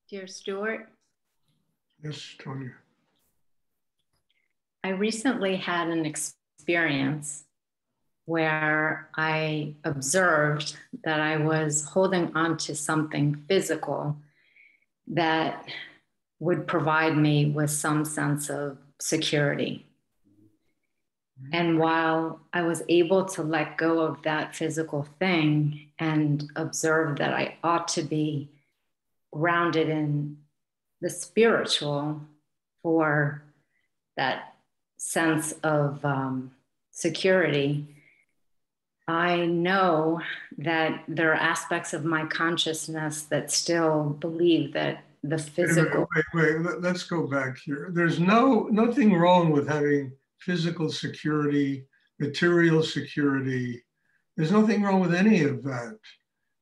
Dear Stuart, Yes, Tonya. I recently had an experience where I observed that I was holding on to something physical that would provide me with some sense of security. And while I was able to let go of that physical thing and observe that I ought to be grounded in the spiritual for that sense of security, I know that there are aspects of my consciousness that still believe that the Wait a minute, physical. wait. Let's go back here. There's nothing wrong with having physical security, material security. There's nothing wrong with any of that.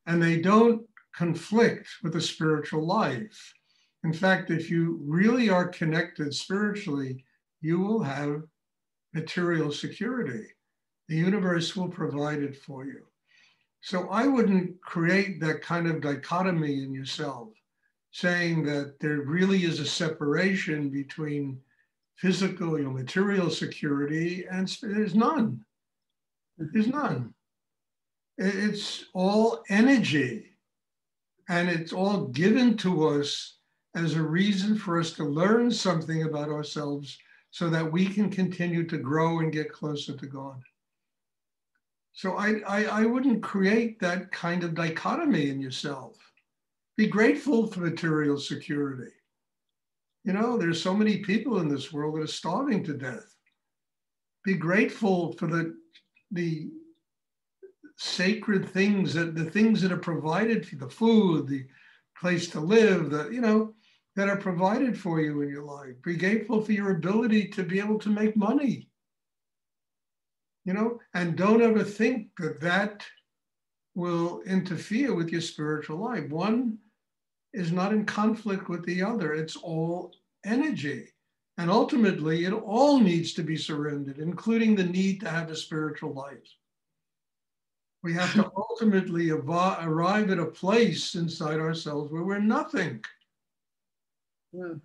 And they don't conflict with the spiritual life. In fact, if you really are connected spiritually, you will have material security. The universe will provide it for you. So I wouldn't create that kind of dichotomy in yourself, saying that there really is a separation between physical, material security, and there's none. There's none. It's all energy, and it's all given to us as a reason for us to learn something about ourselves so that we can continue to grow and get closer to God. So I wouldn't create that kind of dichotomy in yourself. Be grateful for material security. There's so many people in this world that are starving to death. Be grateful for the sacred things, the things that are provided for, the food, the place to live, that are provided for you in your life. Be grateful for your ability to be able to make money. And don't ever think that will interfere with your spiritual life. One is not in conflict with the other. It's all energy. And ultimately, it all needs to be surrendered, including the need to have a spiritual life. We have to ultimately arrive at a place inside ourselves where we're nothing. Mm.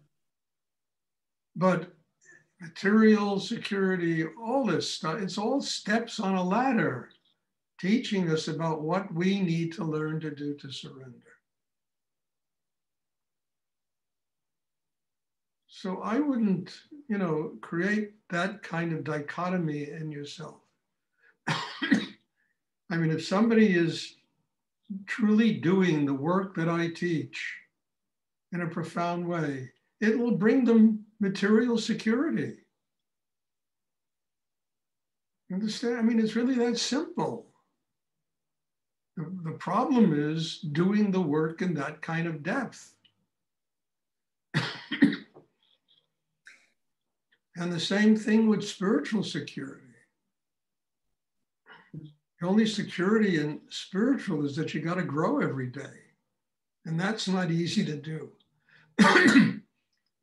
But material security, all this stuff, it's all steps on a ladder teaching us about what we need to learn to do to surrender. So I wouldn't, create that kind of dichotomy in yourself. I mean, if somebody is truly doing the work that I teach in a profound way, it will bring them material security. Understand? I mean, it's really that simple. The problem is doing the work in that kind of depth. And the same thing with spiritual security. The only security in spiritual is that you got to grow every day. And that's not easy to do.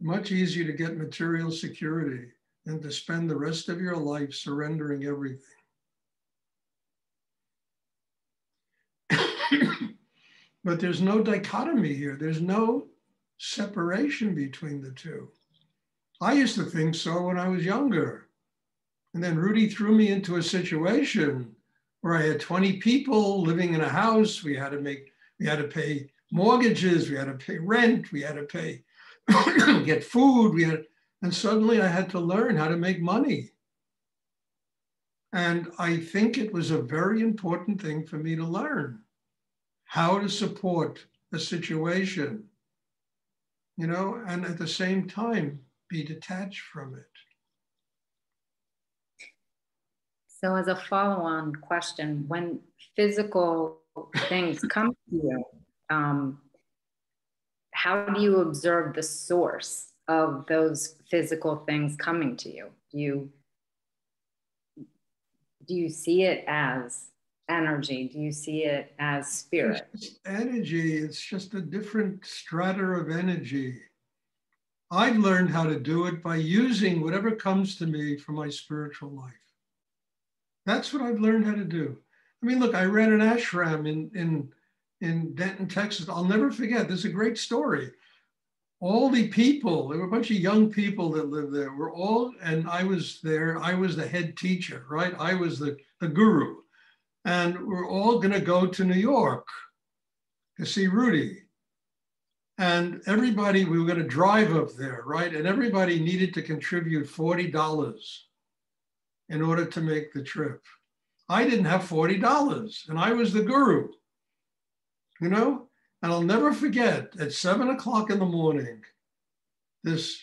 Much easier to get material security than to spend the rest of your life surrendering everything. But there's no dichotomy here. There's no separation between the two. I used to think so when I was younger. And then Rudy threw me into a situation where I had 20 people living in a house. We had to pay mortgages, we had to pay rent, we had to pay, get food, and suddenly I had to learn how to make money. And I think it was a very important thing for me to learn how to support a situation, and at the same time, be detached from it. So, as a follow-on question, when physical things come to you, how do you observe the source of those physical things coming to you? Do you see it as energy? Do you see it as spirit? It's energy. It's just a different strata of energy. I've learned how to do it by using whatever comes to me for my spiritual life. That's what I've learned how to do. I mean, look, I ran an ashram in Denton, Texas. I'll never forget. This is a great story. all the people, there were a bunch of young people that lived there, were all, and I was there, I was the head teacher, right? I was the guru. And we're all gonna go to New York to see Rudy. And everybody, we were gonna drive up there, right? And everybody needed to contribute $40 in order to make the trip. I didn't have $40 and I was the guru, you know? And I'll never forget, at 7 o'clock in the morning, this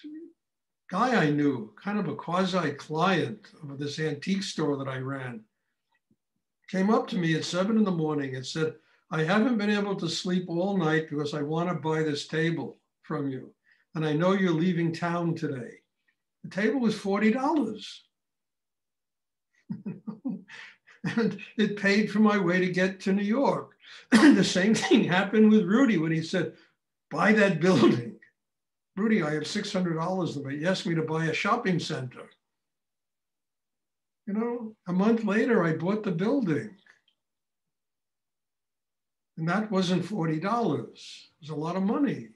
guy I knew, kind of a quasi-client of this antique store that I ran, came up to me at 7 in the morning and said, I haven't been able to sleep all night because I want to buy this table from you. And I know you're leaving town today. The table was $40. And it paid for my way to get to New York. The same thing happened with Rudy when he said, buy that building. Rudy, I have $600 but he asked me to buy a shopping center. You know, a month later, I bought the building. And that wasn't $40. It was a lot of money.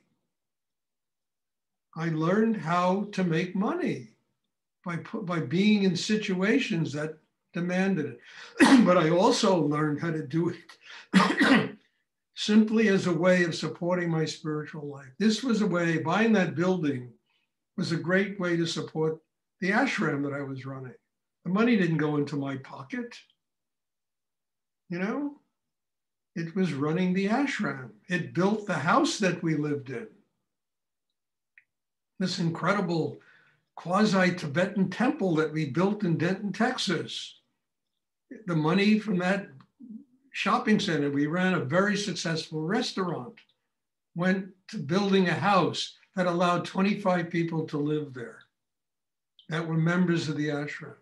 I learned how to make money by being in situations that demanded it. But I also learned how to do it simply as a way of supporting my spiritual life. This was a way, buying that building was a great way to support the ashram that I was running. The money didn't go into my pocket, you know? It was running the ashram. It built the house that we lived in. This incredible quasi-Tibetan temple that we built in Denton, Texas. The money from that shopping center, we ran a very successful restaurant, went to building a house that allowed 25 people to live there that were members of the ashram.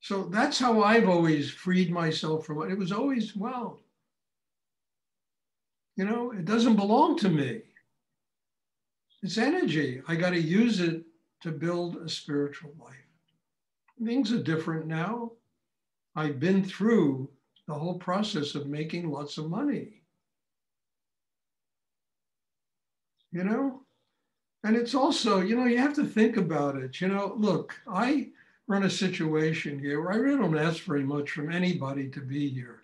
So that's how I've always freed myself from it. It was always, well, you know, it doesn't belong to me. It's energy. I got to use it to build a spiritual life. Things are different now. I've been through the whole process of making lots of money. You know? And it's also, you know, you have to think about it. You know, look, I run a situation here where I really don't ask very much from anybody to be here.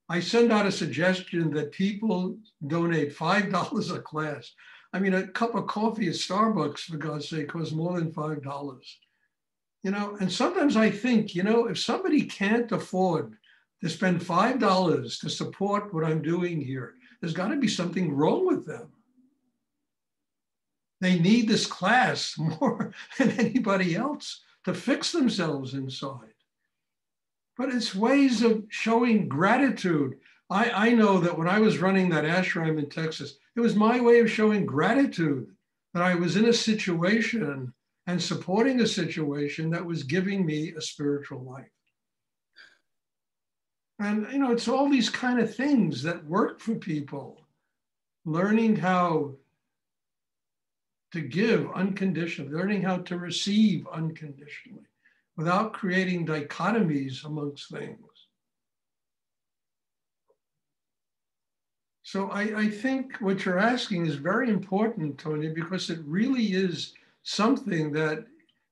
I send out a suggestion that people donate $5 a class. I mean, a cup of coffee at Starbucks, for God's sake, costs more than $5. You know, and sometimes I think, you know, if somebody can't afford to spend $5 to support what I'm doing here, there's got to be something wrong with them. They need this class more than anybody else to fix themselves inside. But it's ways of showing gratitude. I know that when I was running that ashram in Texas, it was my way of showing gratitude that I was in a situation and supporting a situation that was giving me a spiritual life. And, you know, it's all these kind of things that work for people. Learning how to give unconditionally, learning how to receive unconditionally without creating dichotomies amongst things. So I think what you're asking is very important, Tony, because it really is something that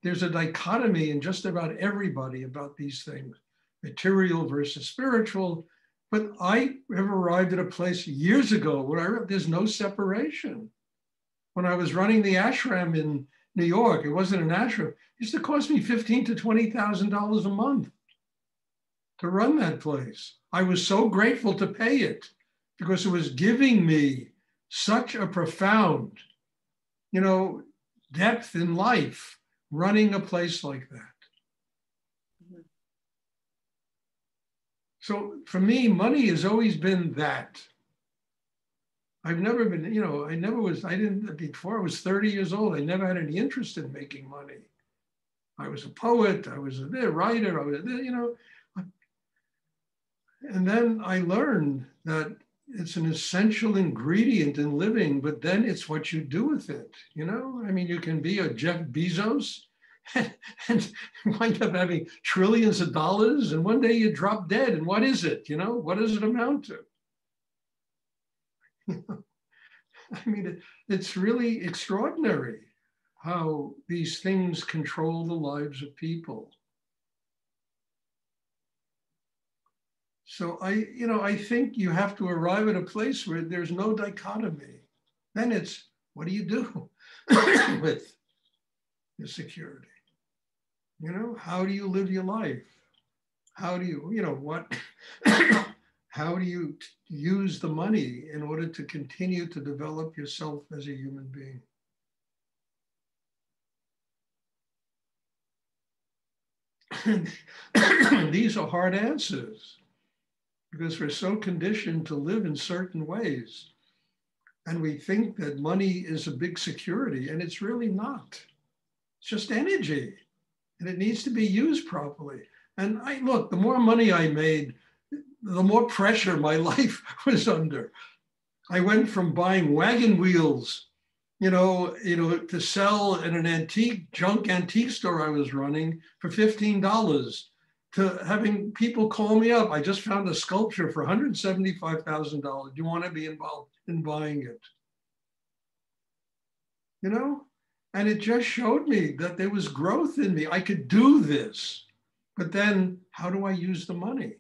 there's a dichotomy in just about everybody about these things, material versus spiritual. But I have arrived at a place years ago where there's no separation. When I was running the ashram in New York, it wasn't an ashram. It used to cost me $15,000 to $20,000 a month to run that place. I was so grateful to pay it because it was giving me such a profound, you know, depth in life, running a place like that. Mm-hmm. So for me, money has always been that. I've never been, you know, before I was 30 years old, I never had any interest in making money. I was a poet, I was a writer, I was, you know. And then I learned that it's an essential ingredient in living, but then it's what you do with it, you know? I mean, you can be a Jeff Bezos and wind up having trillions of dollars, and one day you drop dead, and what is it, you know? What does it amount to? I mean, it's really extraordinary how these things control the lives of people. So I think you have to arrive at a place where there's no dichotomy. Then it's, what do you do with your security? How do you live your life? How do what, how do you use the money in order to continue to develop yourself as a human being? These are hard answers because we're so conditioned to live in certain ways. And we think that money is a big security, and it's really not. It's just energy, and it needs to be used properly. And look, the more money I made, the more pressure my life was under. I went from buying wagon wheels, to sell in an junk antique store I was running for $15, to having people call me up. I just found a sculpture for $175,000. Do you want to be involved in buying it? And it just showed me that there was growth in me. I could do this. But then how do I use the money?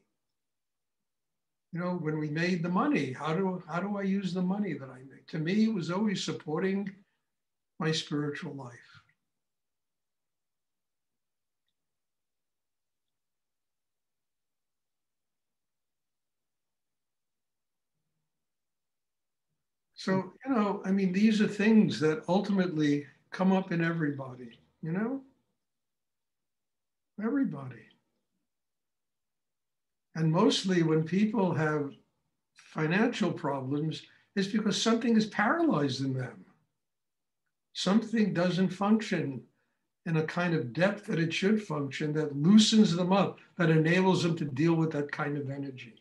When we made the money, how do I use the money that I make? To me, it was always supporting my spiritual life. So, these are things that ultimately come up in everybody, everybody. And mostly when people have financial problems, it's because something is paralyzed in them. Something doesn't function in a kind of depth that it should function, that loosens them up, that enables them to deal with that kind of energy.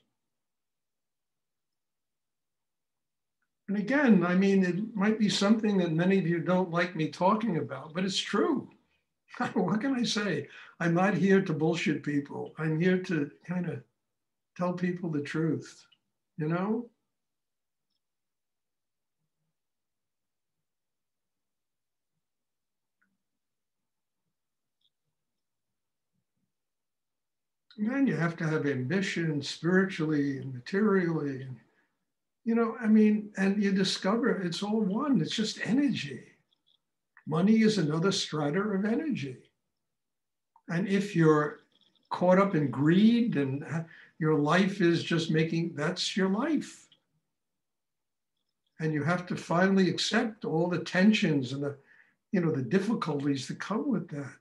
And again, it might be something that many of you don't like me talking about, but it's true. What can I say? I'm not here to bullshit people. I'm here to kind of tell people the truth, And then you have to have ambition spiritually and materially. And, and you discover it's all one. It's just energy. Money is another strata of energy. And if you're caught up in greed and your life is just that's your life. And you have to finally accept all the tensions and the difficulties that come with that.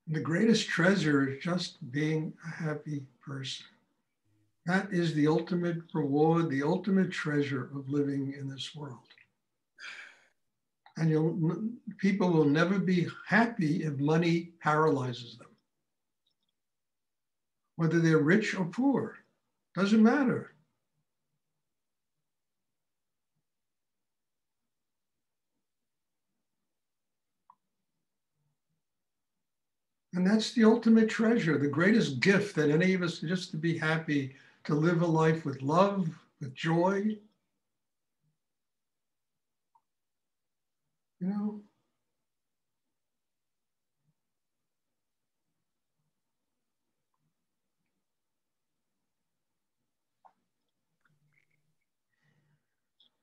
The greatest treasure is just being a happy person. That is the ultimate reward, the ultimate treasure of living in this world. And people will never be happy if money paralyzes them. Whether they're rich or poor, doesn't matter. And that's the ultimate treasure, the greatest gift that any of us, just to be happy, to live a life with love, with joy.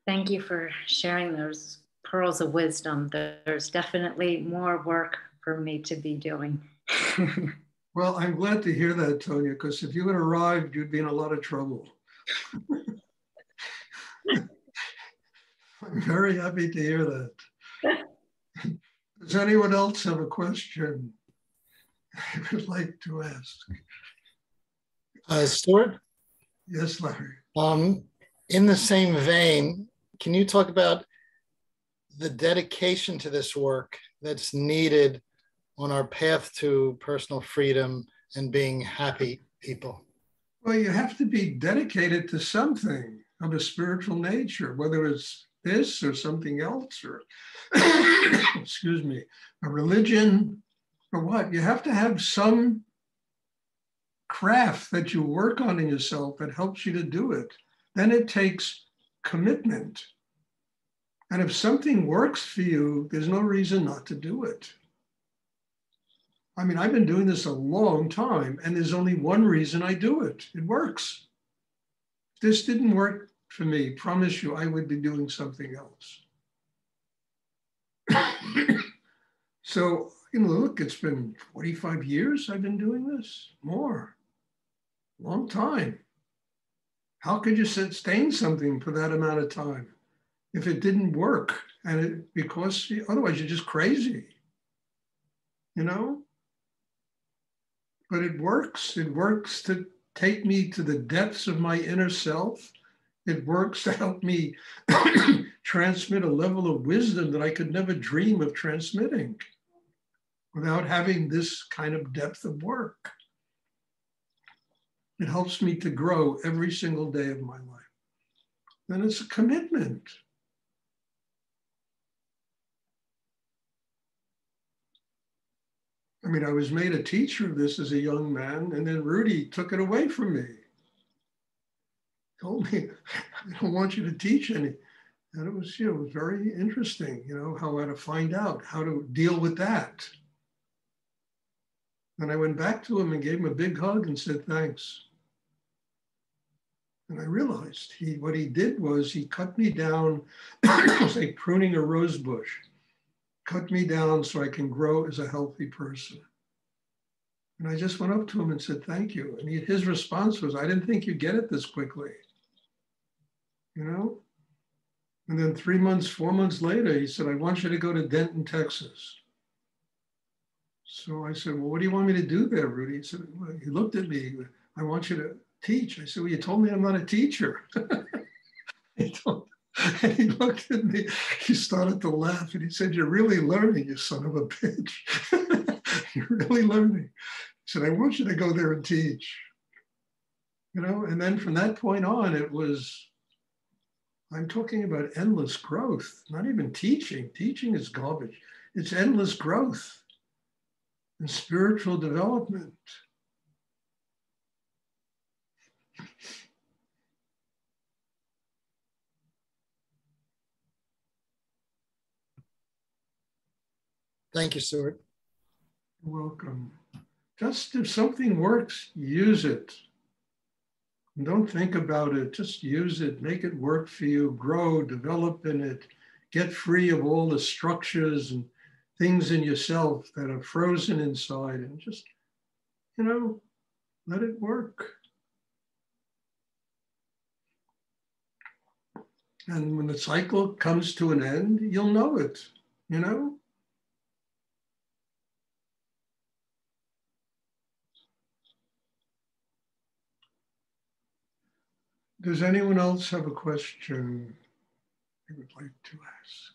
Thank you for sharing those pearls of wisdom. There's definitely more work for me to be doing. Well, I'm glad to hear that, Tonya, because if you had arrived, you'd be in a lot of trouble. I'm very happy to hear that. Does anyone else have a question I would like to ask? Stuart? Yes, Larry. In the same vein, can you talk about the dedication to this work that's needed on our path to personal freedom and being happy people? Well, you have to be dedicated to something of a spiritual nature, whether it's this or something else, or excuse me, a religion or what. You have to have some craft that you work on in yourself that helps you to do it. Then it takes commitment. And if something works for you, there's no reason not to do it. I mean, I've been doing this a long time, and there's only one reason I do it. It works. If this didn't work for me, promise you, I would be doing something else. So, look, it's been 45 years I've been doing this, more, long time. How could you sustain something for that amount of time if it didn't work? And because otherwise you're just crazy, But it works. It works to take me to the depths of my inner self. It works to help me transmit a level of wisdom that I could never dream of transmitting without having this kind of depth of work. It helps me to grow every single day of my life. And it's a commitment. I mean, I was made a teacher of this as a young man, and then Rudy took it away from me. Told me, I don't want you to teach any. And it was, it was very interesting, how I had to find out how to deal with that. And I went back to him and gave him a big hug and said, thanks. And I realized what he did was he cut me down, it was like pruning a rose bush. Cut me down so I can grow as a healthy person. And I just went up to him and said, thank you. And his response was, I didn't think you'd get it this quickly. And then 4 months later, he said, I want you to go to Denton, Texas. So I said, well, what do you want me to do there, Rudy? He said, well, he looked at me, I want you to teach. I said, well, you told me I'm not a teacher. And he looked at me, he started to laugh, and he said, you're really learning, you son of a bitch. You're really learning. He said, I want you to go there and teach. And then from that point on, it was, I'm talking about endless growth, not even teaching. Teaching is garbage. It's endless growth and spiritual development. Thank you, Stuart. You're welcome. Just if something works, use it. Don't think about it, just use it, make it work for you, grow, develop in it, get free of all the structures and things in yourself that are frozen inside, and just, let it work. And when the cycle comes to an end, you'll know it, Does anyone else have a question they would like to ask?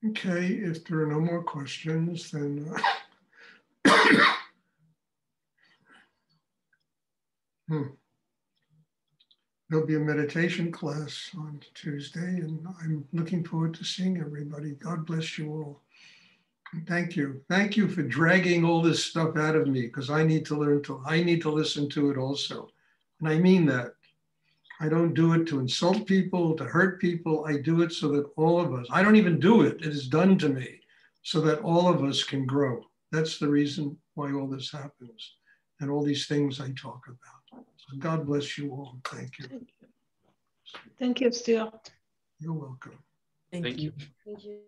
Okay, if there are no more questions, then there'll be a meditation class on Tuesday, and I'm looking forward to seeing everybody. God bless you all. And thank you. Thank you for dragging all this stuff out of me, because I need to listen to it also. And I mean that. I don't do it to insult people, to hurt people. I do it so that all of us, I don't even do it, it is done to me, so that all of us can grow. That's the reason why all this happens and all these things I talk about. So God bless you all. Thank you. Thank you, Stuart. You're welcome. Thank you. Thank you.